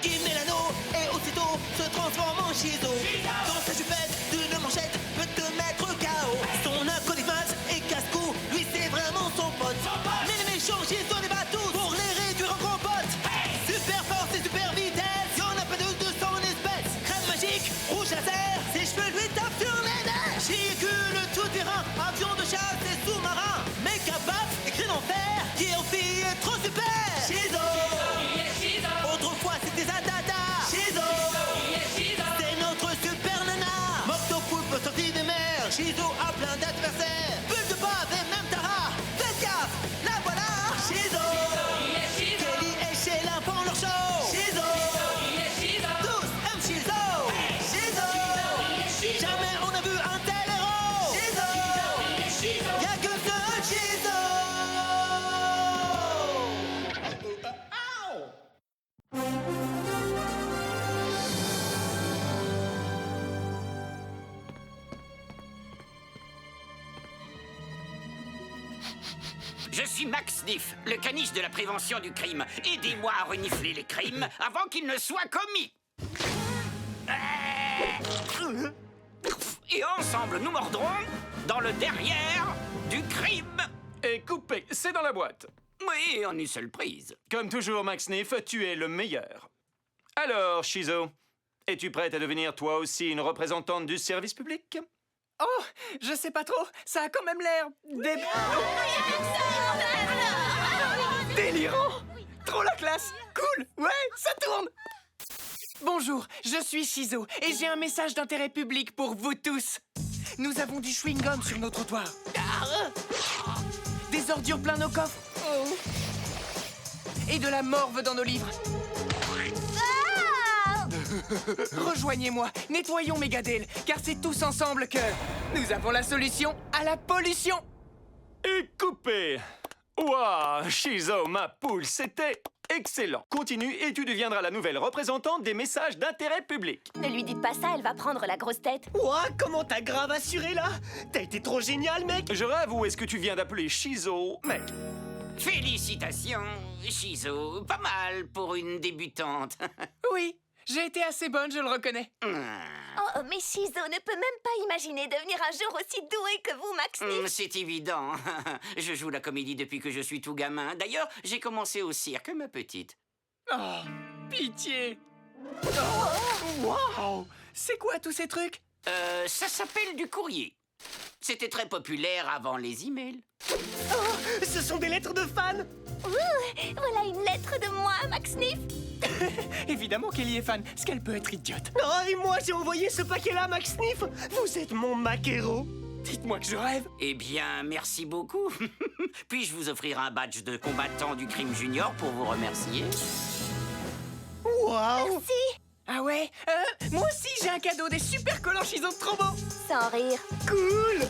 Qui met l'anneau et aussitôt se transforme en Shizo. Dans sa chupette d'une manchette peut te mettre KO. Son acolyte et casse-cou, lui c'est vraiment son pote. Mais les méchants Shizo les bat tous pour les réduire en compote. Super force et super vitesse, y'en a pas de son espèce. Crème magique, rouge laser, ses cheveux lui tapent sur les nerfs. Véhicule tout-terrain, avion de chasse et sous-marin. Méca baf, écrit en fer, qui aussi est trop super. Shizo. Autrefois c'était Zatata. Shizo. C'est notre super nana. Moctopoulpe sorti des mers. Shizo a plein d'adversaires. Bulle de bave et même Tara. Faites gaffe, la voilà. Shizo. Kelly et Sheila font leur show. Shizo. Tous aiment Shizo. Shizo. Jamais on a vu un tel héros. Shizo. Y'a que ce Shizo. Je suis Max Sniff, le caniche de la prévention du crime. Aidez-moi à renifler les crimes avant qu'ils ne soient commis. Et ensemble, nous mordrons dans le derrière du crime. Et coupé, c'est dans la boîte. Oui, en une seule prise. Comme toujours, Max Sniff, tu es le meilleur. Alors, Shizo, es-tu prête à devenir toi aussi une représentante du service public? Oh, je sais pas trop, ça a quand même l'air délirant. Trop la classe, cool, ouais, ça tourne. Bonjour, je suis Shizo et j'ai un message d'intérêt public pour vous tous. Nous avons du chewing-gum sur nos trottoirs. Des ordures plein nos coffres. Et de la morve dans nos livres. Rejoignez-moi, nettoyons Megadale, car c'est tous ensemble que nous avons la solution à la pollution. Et coupé. Waouh, Shizo, ma poule, c'était excellent. Continue et tu deviendras la nouvelle représentante des messages d'intérêt public. Ne lui dites pas ça, elle va prendre la grosse tête. Ouah, comment t'as grave assuré là? T'as été trop génial, mec! Je rêve ou est-ce que tu viens d'appeler Shizo, mec? Félicitations, Shizo. Pas mal pour une débutante. Oui, j'ai été assez bonne, je le reconnais. Oh, mais Shizo ne peut même pas imaginer devenir un jour aussi doué que vous, Max Sniff. C'est évident. Je joue la comédie depuis que je suis tout gamin. D'ailleurs, j'ai commencé au cirque, ma petite. Oh, pitié. Wow, c'est quoi tous ces trucs? Ça s'appelle du courrier. C'était très populaire avant les emails. Oh, ce sont des lettres de fans! Ouh, voilà une lettre de moi, Max Sniff. Évidemment qu'Ellie est fan, parce qu'elle peut être idiote. Oh, et moi j'ai envoyé ce paquet-là, Max Sniff! Vous êtes mon Mac-héros! Dites-moi que je rêve. Eh bien, merci beaucoup. Puis-je vous offrir un badge de combattant du crime junior pour vous remercier? Waouh! Merci. Ah ouais, moi aussi j'ai un cadeau, des super collants Shizo trop beaux. Sans rire. Cool!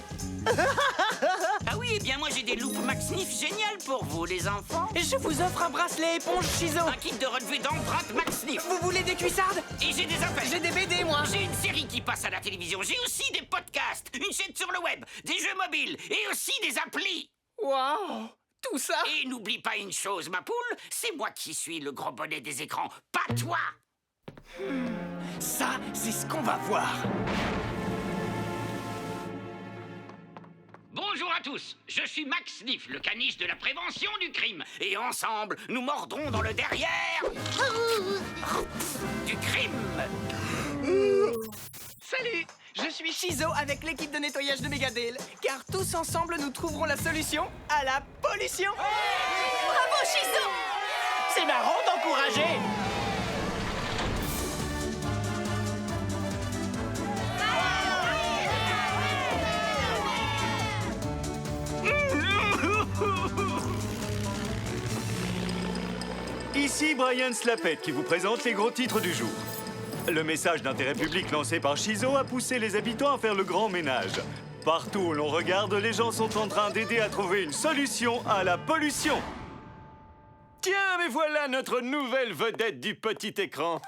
Ah oui, eh bien moi j'ai des loupes Max Sniff géniales pour vous, les enfants. Et je vous offre un bracelet éponge Shizo. Un kit de relevé d'empreintes Max Sniff. Vous voulez des cuissardes? Et j'ai des appels. J'ai des BD, moi. J'ai une série qui passe à la télévision. J'ai aussi des podcasts, une chaîne sur le web, des jeux mobiles et aussi des applis. Waouh, tout ça. Et n'oublie pas une chose, ma poule, c'est moi qui suis le gros bonnet des écrans, pas toi. Ça, c'est ce qu'on va voir. Bonjour à tous, je suis Max Sniff, le caniche de la prévention du crime. Et ensemble, nous mordrons dans le derrière du crime. Salut, je suis Shizo avec l'équipe de nettoyage de Megadale. Car tous ensemble, nous trouverons la solution à la pollution. Bravo, Shizo. C'est marrant d'encourager! Ici Brian Slapette qui vous présente les gros titres du jour. Le message d'intérêt public lancé par Shizo a poussé les habitants à faire le grand ménage. Partout où l'on regarde, les gens sont en train d'aider à trouver une solution à la pollution. Tiens, mais voilà notre nouvelle vedette du petit écran.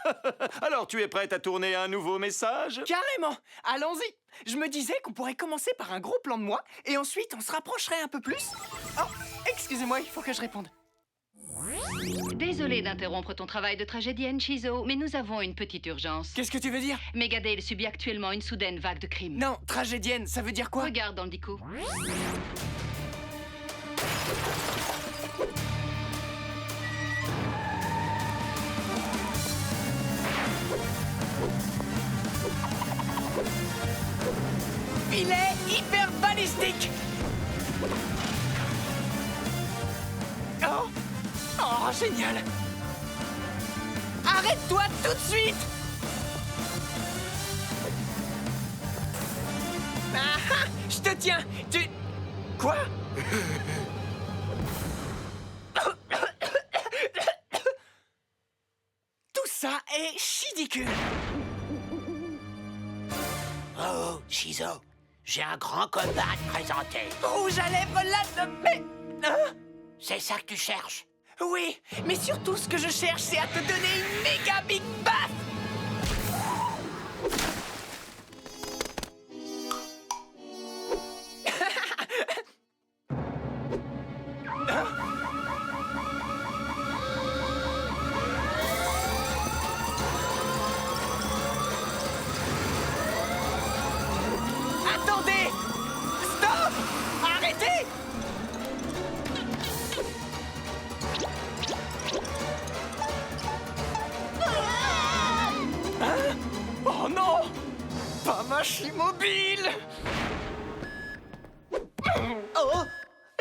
Alors, tu es prête à tourner un nouveau message? Carrément, allons-y. Je me disais qu'on pourrait commencer par un gros plan de moi et ensuite on se rapprocherait un peu plus. Oh, excusez-moi, il faut que je réponde. Désolée d'interrompre ton travail de tragédienne, Shizo, mais nous avons une petite urgence. Qu'est-ce que tu veux dire? Megadale subit actuellement une soudaine vague de crimes. Non, tragédienne, ça veut dire quoi? Regarde dans le dico. Il est hyper balistique! Oh! Oh, génial! Arrête-toi tout de suite! Ah ah! Je te tiens! Tu... Quoi? Tout ça est ridicule! Oh, Shizo, j'ai un grand combat à te présenter. Rouge à lèvres là de... Mais... Hein? C'est ça que tu cherches? Oui, mais surtout ce que je cherche, c'est à te donner une méga big bath! Attendez! Stop! Arrêtez! Hein? Oh non! Pas Machimobile! Oh!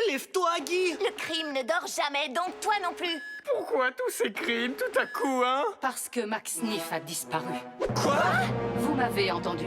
Lève-toi, Guy! Le crime ne dort jamais, donc toi non plus. Pourquoi tous ces crimes tout à coup, hein? Parce que Max Sniff a disparu. Quoi? Vous m'avez entendu.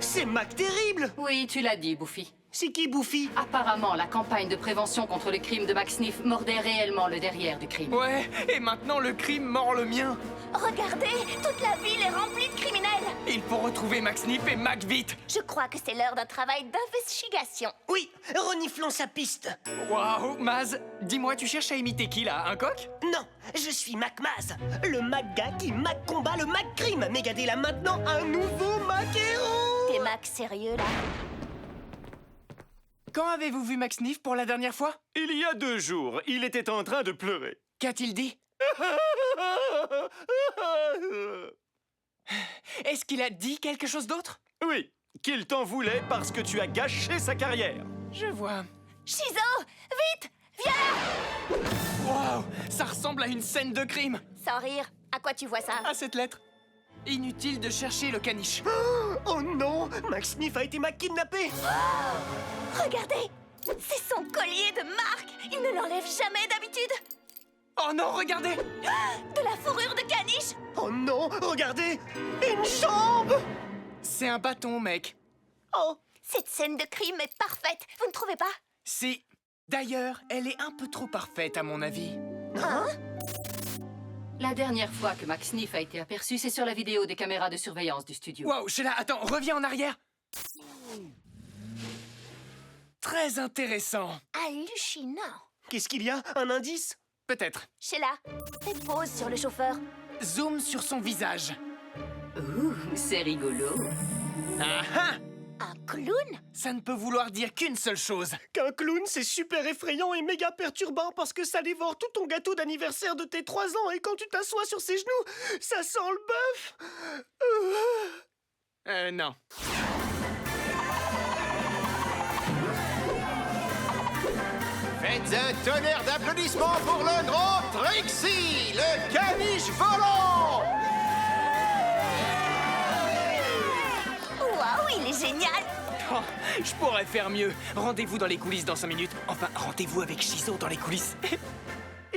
C'est Mac Terrible! Oui, tu l'as dit, Buffy. C'est qui, Buffy? Apparemment, la campagne de prévention contre le crime de Max Sniff mordait réellement le derrière du crime. Ouais, et maintenant le crime mord le mien. Regardez, toute la ville est remplie de criminels. Il faut retrouver Max Sniff et Mac vite. Je crois que c'est l'heure d'un travail d'investigation. Oui, reniflons sa piste. Waouh, Maz, dis-moi, tu cherches à imiter qui là? Un coq? Non, je suis Mac Maz, le Mac gars qui Mac combat le Mac crime. Megadale a maintenant un nouveau Mac héros. T'es Mac sérieux là? Quand avez-vous vu Max Sniff pour la dernière fois? Il y a 2 jours, il était en train de pleurer. Qu'a-t-il dit? Est-ce qu'il a dit quelque chose d'autre? Oui, qu'il t'en voulait parce que tu as gâché sa carrière. Je vois. Shizo, vite, viens là. Waouh, ça ressemble à une scène de crime. Sans rire, à quoi tu vois ça? À cette lettre. Inutile de chercher le caniche. Oh non, Mac Sniff a été Mac kidnappé. Regardez, c'est son collier de marque. Il ne l'enlève jamais d'habitude. Oh non, regardez! De la fourrure de caniche. Oh non, regardez, une jambe. C'est un bâton, mec. Oh, Cette scène de crime est parfaite, vous ne trouvez pas? Si. D'ailleurs, elle est un peu trop parfaite à mon avis. Hein? La dernière fois que Max Sniff a été aperçu, c'est sur la vidéo des caméras de surveillance du studio. Waouh, Sheila, attends, reviens en arrière. Très intéressant. Hallucinant. qu'est-ce qu'il y a? Un indice? Peut-être. Sheila, fais pause sur le chauffeur. Zoom sur son visage. Ouh, c'est rigolo. Ah ah! Un clown? Ça ne peut vouloir dire qu'une seule chose. Qu'un clown, c'est super effrayant et méga perturbant parce que ça dévore tout ton gâteau d'anniversaire de tes 3 ans et quand tu t'assois sur ses genoux, ça sent le bœuf. Non. Faites un tonnerre d'applaudissements pour le grand Trixie, le caniche volant! Waouh, il est génial! Oh, je pourrais faire mieux. Rendez-vous dans les coulisses dans 5 minutes. Enfin, rendez-vous avec Shizo dans les coulisses.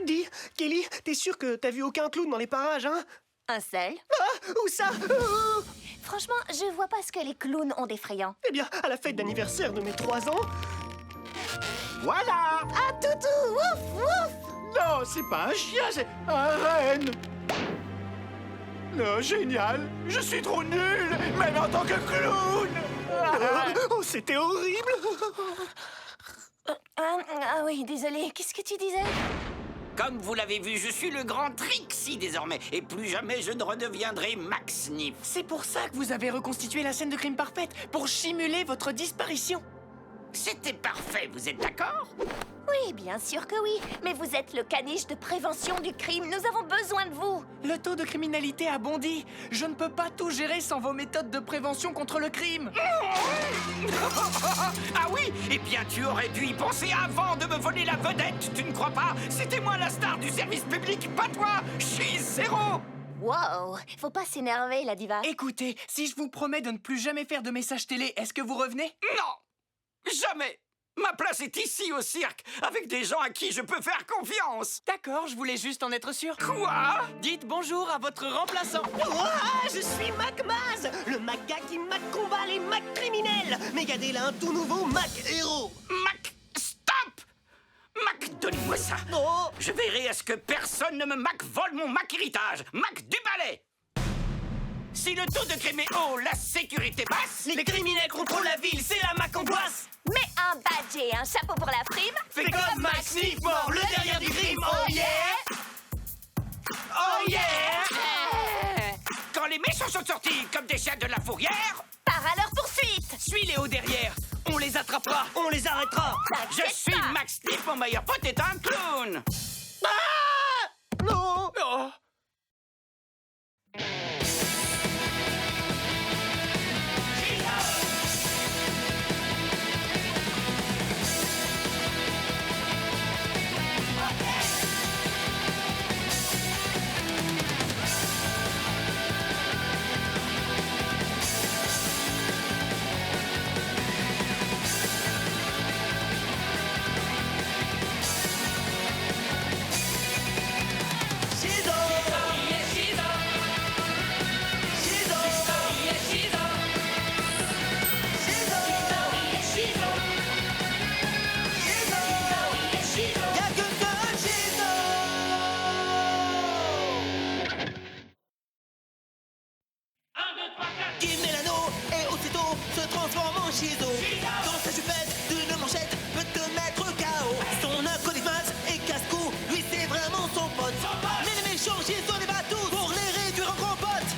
Dis, Kelly, t'es sûre que t'as vu aucun clown dans les parages, hein? Un seul? Ah, où ça? Franchement, je vois pas ce que les clowns ont d'effrayant. Eh bien, à la fête d'anniversaire de mes 3 ans... Voilà! Ah, toutou! Ouf, ouf! Non, c'est pas un chien, c'est un renne! Non, génial! Je suis trop nul, même en tant que clown! Oh, c'était horrible! Ah oui, désolé, qu'est-ce que tu disais? Comme vous l'avez vu, je suis le grand Trixie désormais, et plus jamais je ne redeviendrai Max Sniff. C'est pour ça que vous avez reconstitué la scène de crime parfaite, pour simuler votre disparition. C'était parfait, vous êtes d'accord? Oui, bien sûr que oui. Mais vous êtes le caniche de prévention du crime. Nous avons besoin de vous. Le taux de criminalité a bondi. Je ne peux pas tout gérer sans vos méthodes de prévention contre le crime. Ah oui? Eh bien, tu aurais dû y penser avant de me voler la vedette, tu ne crois pas? C'était moi la star du service public, pas toi! Zéro! Wow, faut pas s'énerver, la diva. Écoutez, si je vous promets de ne plus jamais faire de messages télé, est-ce que vous revenez? Non! Jamais! Ma place est ici au cirque, avec des gens à qui je peux faire confiance! D'accord, je voulais juste en être sûr. Quoi? Dites bonjour à votre remplaçant. Ouah, je suis Mac Maz, le Mac gars qui Mac combat les Mac criminels. Megadale a un tout nouveau Mac héros. Mac, stop! Mac, donnez-moi ça! Oh, Je veillerai à ce que personne ne me Mac vole mon Mac héritage! Mac du balai! Si le taux de crime est haut, la sécurité basse! les criminels contrôlent la ville, c'est la Mac angoisse. Mets un badge et un chapeau pour la prime. Fais comme Max Sniff mort, le derrière du crime, oh yeah! Oh yeah! Quand les méchants sont sortis comme des chiens de la fourrière, Pars à leur poursuite. Suis-les au derrière. On les attrapera. On les arrêtera. je suis Max Sniff, mon meilleur pote est un clown! Non! Oh. Qui met l'anneau et aussitôt se transforme en Shizo. Dans sa chupette d'une manchette peut te mettre KO. Son acolyte et casse-cou, lui c'est vraiment son pote. Mais les méchants Shizo les bat tous pour les réduire en gros potes.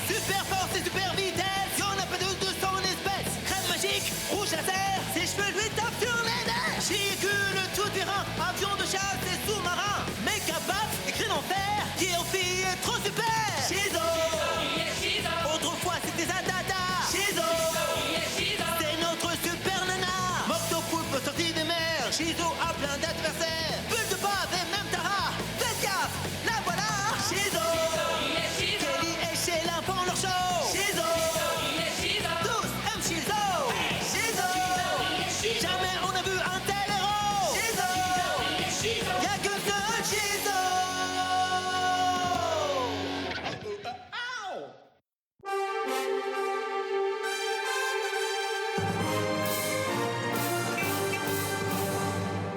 Super force et super vitesse, y'en a pas de 200 espèces. Crème magique, rouge laser, ses cheveux lui tapent sur les nerfs. Véhicule tout-terrain, avion de chasse et sous-marin. Méga baf et cri d'enfer, qui en fille est trop super. Shizo. Autrefois c'était Zatata. Shizo. C'est notre super nana. Moctopoulpe sorti des mers. Shizo a plein d'adversaires. Bulle de bave et même Tara. Faites gaffe, la voilà. Shizo. Kelly et Sheila font leur show. Shizo. Tous aiment Shizo. Shizo. Jamais on a vu un tel héros. Shizo. Y'a que ce Shizo.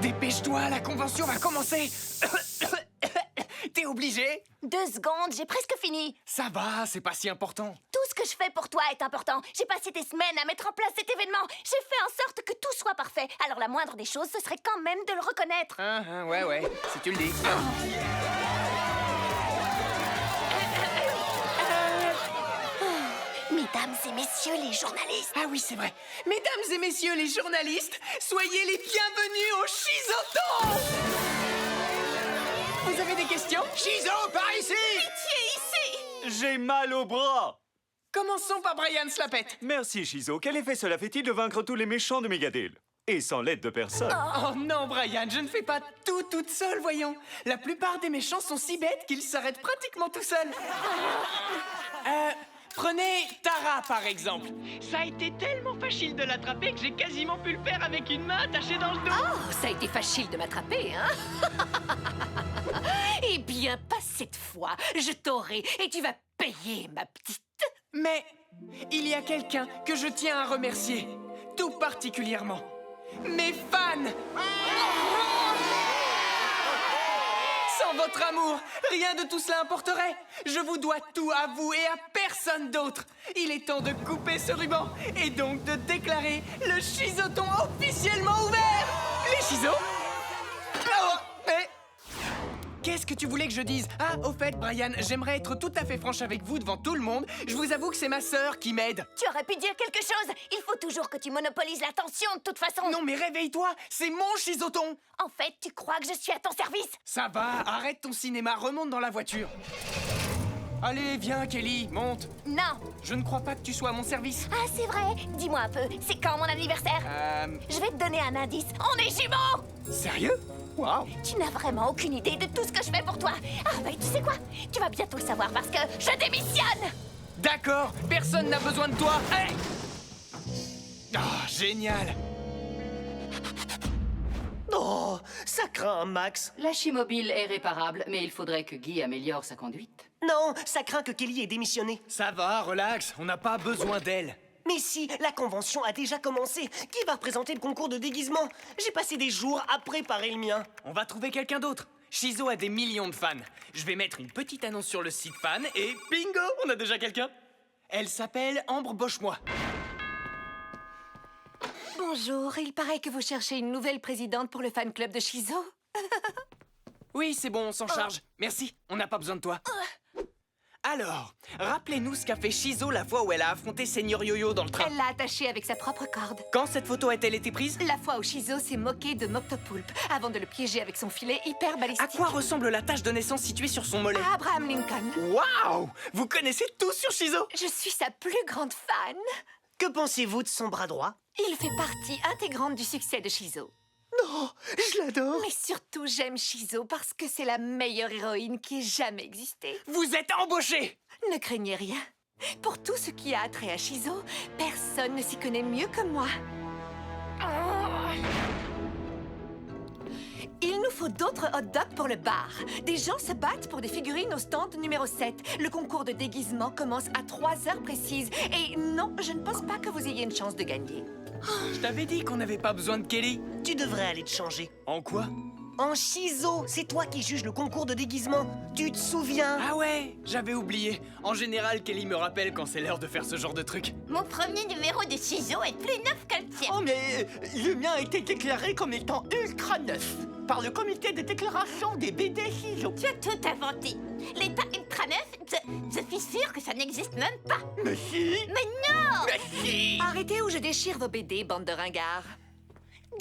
Dépêche-toi, la convention va commencer. T'es obligé? 2 secondes, j'ai presque fini. Ça va, c'est pas si important. Tout ce que je fais pour toi est important. J'ai passé des semaines à mettre en place cet événement. J'ai fait en sorte que tout soit parfait. Alors la moindre des choses, ce serait quand même de le reconnaître. Ouais, si tu le dis. Mesdames et messieurs les journalistes. Ah oui, c'est vrai. Mesdames et messieurs les journalistes, soyez les bienvenus au Shizoton. Vous avez des questions? Shizo, par ici! J'ai mal au bras. Commençons par Brian Slapette. Merci, Shizo. Quel effet cela fait-il de vaincre tous les méchants de Megadale? Et sans l'aide de personne. Oh non, Brian, je ne fais pas tout toute seule, voyons. La plupart des méchants sont si bêtes qu'ils s'arrêtent pratiquement tout seuls. Prenez Tara, par exemple. Ça a été tellement facile de l'attraper que j'ai quasiment pu le faire avec une main attachée dans le dos. Oh, ça a été facile de m'attraper, hein? Eh bien, pas cette fois. Je t'aurai et tu vas payer, ma petite. Mais il y a quelqu'un que je tiens à remercier, tout particulièrement. Mes fans! Sans votre amour, rien de tout cela importerait. Je vous dois tout à vous et à personne d'autre. Il est temps de couper ce ruban et donc de déclarer le Shizoton officiellement ouvert. Les Shizos? Oh, mais... qu'est-ce que tu voulais que je dise? Ah, au fait, Brian, j'aimerais être tout à fait franche avec vous devant tout le monde. Je vous avoue que c'est ma sœur qui m'aide. Tu aurais pu dire quelque chose. Il faut toujours que tu monopolises l'attention, de toute façon. Non, mais réveille-toi, c'est mon Chizoton. En fait, tu crois que je suis à ton service? Ça va, arrête ton cinéma, remonte dans la voiture. Allez, viens, Kelly, monte. Non. Je ne crois pas que tu sois à mon service. Ah, c'est vrai. Dis-moi un peu, c'est quand mon anniversaire? Je vais te donner un indice. On est jumeaux! Sérieux? Waouh. Tu n'as vraiment aucune idée de tout ce que je fais pour toi. Ah, bah, tu sais quoi? Tu vas bientôt le savoir parce que je démissionne! D'accord, personne n'a besoin de toi. Hey! Ah, génial. Oh, ça craint, Max. La Chimobile est réparable, mais il faudrait que Guy améliore sa conduite. Non, ça craint que Kelly ait démissionné. Ça va, relax, on n'a pas besoin d'elle. Mais si, la convention a déjà commencé. Qui va représenter le concours de déguisement? J'ai passé des jours à préparer le mien. On va trouver quelqu'un d'autre. Shizo a des millions de fans. Je vais mettre une petite annonce sur le site fan et bingo, on a déjà quelqu'un. Elle s'appelle Ambre Boche-moi. Bonjour, il paraît que vous cherchez une nouvelle présidente pour le fan club de Shizo. Oui, c'est bon, on s'en charge. Merci, on n'a pas besoin de toi. Alors, rappelez-nous ce qu'a fait Shizo la fois où elle a affronté Seigneur Yo-Yo dans le train. Elle l'a attachée avec sa propre corde. Quand cette photo a-t-elle été prise? La fois où Shizo s'est moqué de Moctopoulpe avant de le piéger avec son filet hyper balistique. À quoi ressemble la tache de naissance située sur son mollet? Abraham Lincoln. Waouh! Vous connaissez tout sur Shizo? Je suis sa plus grande fan. Que pensez-vous de son bras droit? Il fait partie intégrante du succès de Shizo. Non, je l'adore. Mais surtout, j'aime Shizo parce que c'est la meilleure héroïne qui ait jamais existé. Vous êtes embauché! Ne craignez rien. Pour tout ce qui a attrait à Shizo, personne ne s'y connaît mieux que moi. Il nous faut d'autres hot dogs pour le bar. Des gens se battent pour des figurines au stand numéro 7. Le concours de déguisement commence à 3 heures précises. Et non, je ne pense pas que vous ayez une chance de gagner. Je t'avais dit qu'on n'avait pas besoin de Kelly. Tu devrais aller te changer. En quoi? En Shizo, c'est toi qui juges le concours de déguisement. Tu te souviens? Ah ouais, j'avais oublié. En général, Kelly me rappelle quand c'est l'heure de faire ce genre de truc. Mon premier numéro de Shizo est plus neuf que le tien. Oh, mais le mien a été déclaré comme étant ultra neuf par le comité de déclaration des BD Shizo. Tu as tout inventé. L'état ultra neuf, je suis sûre que ça n'existe même pas. Mais si! Mais non! Mais si! Arrêtez ou je déchire vos BD, bande de ringards.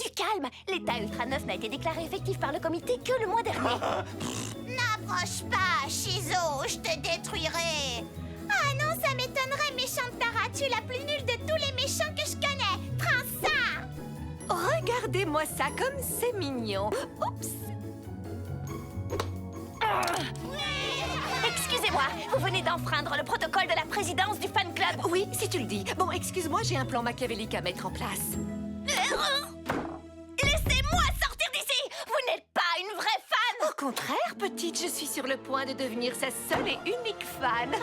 Du calme, l'état ultra neuf n'a été déclaré effectif par le comité que le mois dernier. N'approche pas, Shizo, je te détruirai. Ah non, ça m'étonnerait, méchante Tara, tu es la plus nulle de tous les méchants que je connais. Prends ça! Regardez-moi ça comme c'est mignon. Oups! Excusez-moi, vous venez d'enfreindre le protocole de la présidence du fan club. Oui, si tu le dis. Bon, excuse-moi, j'ai un plan machiavélique à mettre en place. Laissez-moi sortir d'ici! Vous n'êtes pas une vraie fan! Au contraire, petite, je suis sur le point de devenir sa seule et unique fan.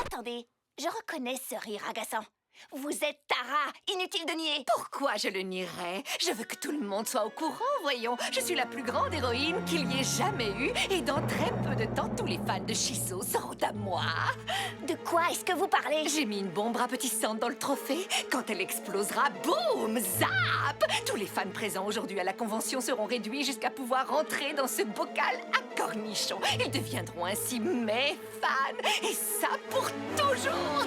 Attendez, je reconnais ce rire agaçant. Vous êtes Tara, inutile de nier. Pourquoi je le nierais? Je veux que tout le monde soit au courant, voyons. Je suis la plus grande héroïne qu'il y ait jamais eu. Et dans très peu de temps, tous les fans de Shizo seront à moi. De quoi est-ce que vous parlez? J'ai mis une bombe rapetissante dans le trophée. Quand elle explosera, boum, zap! Tous les fans présents aujourd'hui à la convention seront réduits jusqu'à pouvoir rentrer dans ce bocal à cornichons. Ils deviendront ainsi mes fans. Et ça pour toujours.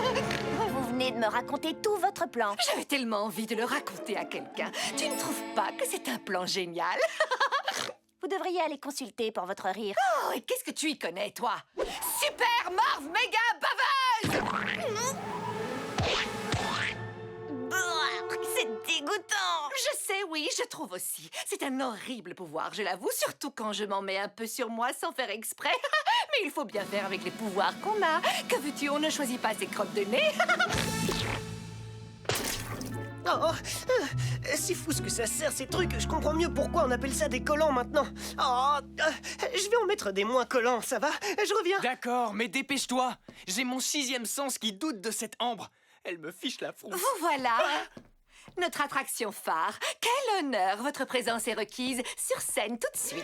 Vous venez de me raconter tout votre plan. J'avais tellement envie de le raconter à quelqu'un. Tu ne trouves pas que c'est un plan génial? Vous devriez aller consulter pour votre rire. Oh, et qu'est-ce que tu y connais, toi? Super Marv méga baveuse! C'est dégoûtant! Je sais, oui, je trouve aussi. C'est un horrible pouvoir, je l'avoue, surtout quand je m'en mets un peu sur moi sans faire exprès. Mais il faut bien faire avec les pouvoirs qu'on a. Que veux-tu, on ne choisit pas ses crottes de nez. C'est fou ce que ça sert ces trucs. Je comprends mieux pourquoi on appelle ça des collants maintenant. Je vais en mettre des moins collants, ça va? Je reviens. D'accord, mais dépêche-toi. J'ai mon 6e sens qui doute de cette Ambre. Elle me fiche la frousse. Vous voilà. Notre attraction phare. Quel honneur, votre présence est requise sur scène tout de suite.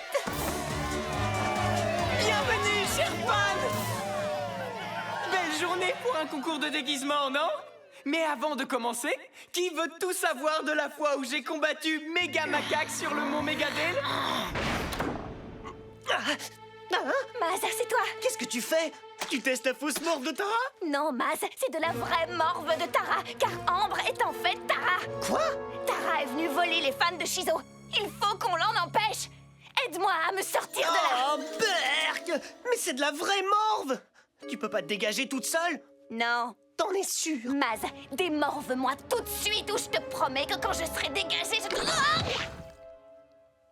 Bienvenue, chers fans! Belle journée pour un concours de déguisement, non? Mais avant de commencer, qui veut tout savoir de la fois où j'ai combattu Méga Macaque sur le mont Mégadale? Maz, c'est toi. Qu'est-ce que tu fais? Tu testes la fausse morve de Tara? Non, Maz, c'est de la vraie morve de Tara, car Ambre est en fait Tara. Quoi? Tara est venue voler les fans de Shizo. Il faut qu'on l'en empêche. Aide-moi à me sortir de là. Oh, berk! Mais c'est de la vraie morve! Tu peux pas te dégager toute seule? Non. T'en es sûre? Maz, démorve-moi tout de suite ou je te promets que quand je serai dégagée, je te...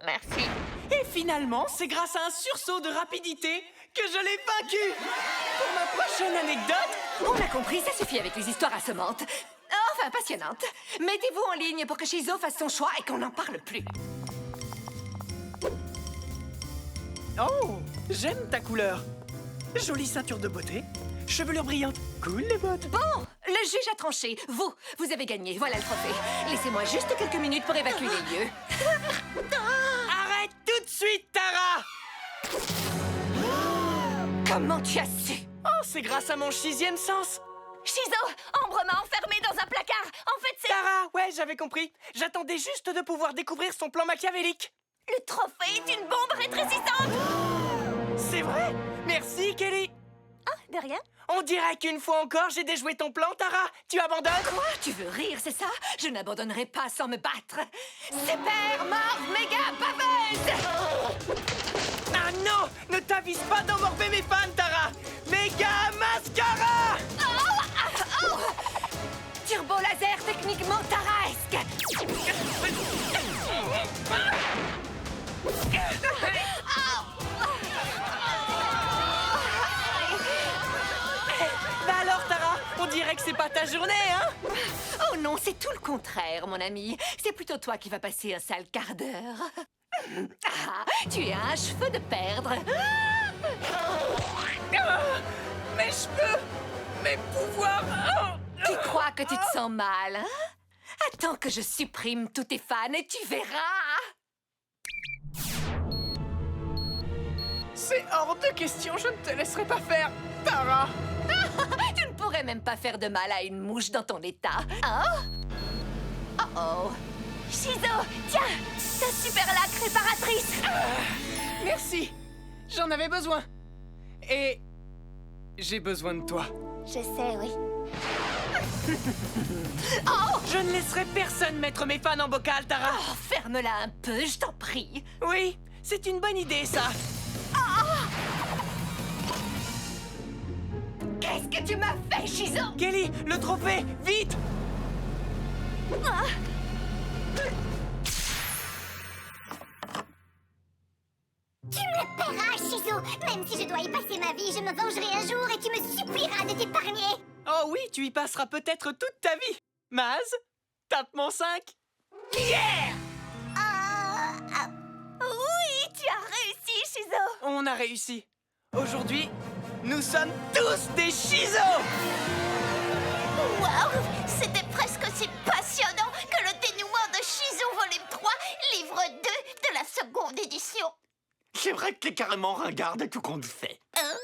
Merci. Et finalement, c'est grâce à un sursaut de rapidité que je l'ai vaincu. Pour ma prochaine anecdote... On a compris, ça suffit avec les histoires assommantes. Enfin, passionnantes. Mettez-vous en ligne pour que Shizo fasse son choix et qu'on n'en parle plus. Oh, j'aime ta couleur. Jolie ceinture de beauté, chevelure brillante, cool les bottes. Bon, le juge a tranché. Vous avez gagné, voilà le trophée. Laissez-moi juste quelques minutes pour évacuer les lieux. Arrête tout de suite, Tara! Comment tu as su? Oh, c'est grâce à mon 6e sens. Shizo, Ambre m'a enfermée dans un placard. En fait, c'est... Tara, ouais, j'avais compris. J'attendais juste de pouvoir découvrir son plan machiavélique. Le trophée est une bombe rétrécissante. C'est vrai? Merci, Kelly. Ah, de rien. On dirait qu'une fois encore, j'ai déjoué ton plan, Tara. Tu abandonnes? Quoi? Tu veux rire, c'est ça? Je n'abandonnerai pas sans me battre. Super Morve Méga Baveuse! Ah non! Ne t'avise pas d'emmorber mes fans, Tara! Méga Mascara! Turbo laser techniquement taraesque! Bah alors, Tara, on dirait que c'est pas ta journée, hein? Oh non, c'est tout le contraire, mon ami. C'est plutôt toi qui vas passer un sale quart d'heure. Ah, tu es à un cheveu de perdre. Mes cheveux! Mes pouvoirs! Tu crois que tu te sens mal, hein? Attends que je supprime tous tes fans et tu verras. C'est hors de question, je ne te laisserai pas faire, Tara! Tu ne pourrais même pas faire de mal à une mouche dans ton état. Oh? Oh. Shizo, tiens, ta super laque réparatrice. Merci, j'en avais besoin. Et j'ai besoin de toi. Je sais, oui. Oh! Je ne laisserai personne mettre mes fans en bocal, Tara. Oh, ferme-la un peu, je t'en prie. Oui, c'est une bonne idée, ça. Qu'est-ce que tu m'as fait, Shizo? Kelly, le trophée, vite! Tu me paieras, Shizo. Même si je dois y passer ma vie, je me vengerai un jour et tu me supplieras de t'épargner. Oh oui, tu y passeras peut-être toute ta vie. Maz, tape mon 5. Yeah! Oui, tu as réussi, Shizo. On a réussi. Aujourd'hui, nous sommes tous des Shizo! Waouh, c'était presque aussi passionnant que le dénouement de Shizo volume 3, livre 2 de la seconde édition. C'est vrai que t'es carrément ringarde à tout compte fait. Hein?